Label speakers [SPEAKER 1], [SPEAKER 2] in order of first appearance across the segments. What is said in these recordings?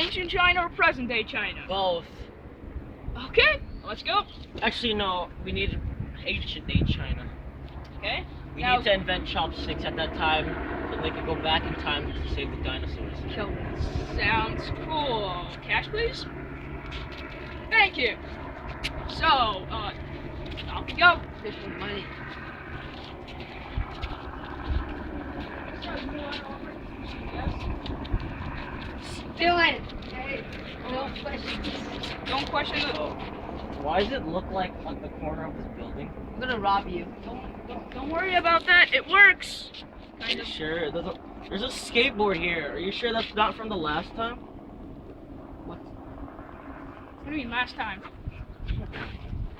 [SPEAKER 1] ancient China or present day China?
[SPEAKER 2] Both.
[SPEAKER 1] Okay, let's go.
[SPEAKER 2] Actually, no. We need ancient day China.
[SPEAKER 1] Okay.
[SPEAKER 2] We
[SPEAKER 1] Now-
[SPEAKER 2] need to invent chopsticks at that time so they could go back in time to save the dinosaurs.
[SPEAKER 1] Kill me. Sounds cool. Cash, please. Thank you. So, off we go.
[SPEAKER 3] Official money. Do it. Hey, no questions.
[SPEAKER 1] Don't question it.
[SPEAKER 2] Why does it look like on the corner of this building?
[SPEAKER 3] I'm gonna rob you.
[SPEAKER 1] Don't worry about that. It works.
[SPEAKER 2] Are you sure? There's a skateboard here. Are you sure that's not from the last time?
[SPEAKER 3] What?
[SPEAKER 1] What do you mean last time?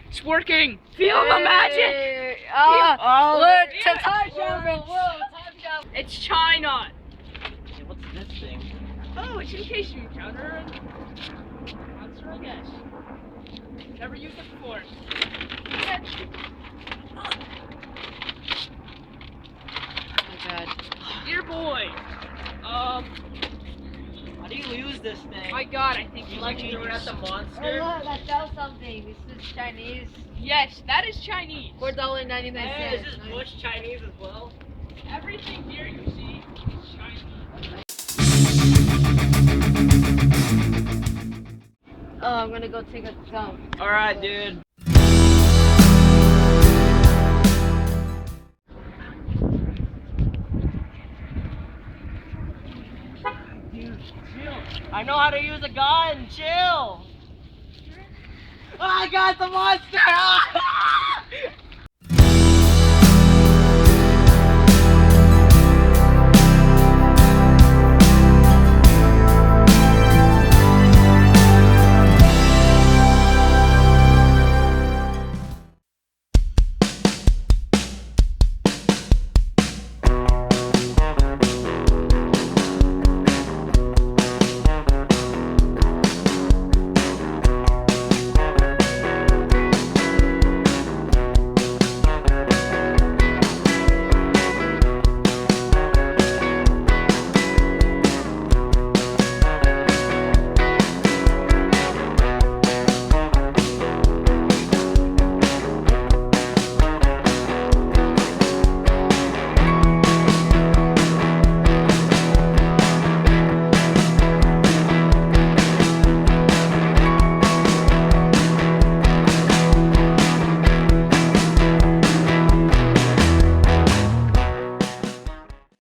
[SPEAKER 1] It's working. Feel the magic.
[SPEAKER 3] Ah, look,
[SPEAKER 1] Yeah.
[SPEAKER 3] time
[SPEAKER 1] Whoa,
[SPEAKER 3] travel.
[SPEAKER 1] whoa, It's China.
[SPEAKER 2] Hey, what's this thing?
[SPEAKER 1] Oh, it's in case you encounter a monster, I guess. Never used it before.
[SPEAKER 3] Oh my god.
[SPEAKER 1] Dear boy.
[SPEAKER 2] How do you use this thing?
[SPEAKER 1] My God, I think
[SPEAKER 2] You like threw it at the monster?
[SPEAKER 3] Hey, look, I found something. This is Chinese.
[SPEAKER 1] Yes, that is Chinese.
[SPEAKER 3] $4.99.
[SPEAKER 2] Hey, is this bush Chinese as well?
[SPEAKER 1] Everything here you see is Chinese.
[SPEAKER 3] Oh, I'm gonna go take a dump.
[SPEAKER 2] Alright, dude. Dude, chill. I know how to use a gun. Chill. Oh, I got the monster. Ah!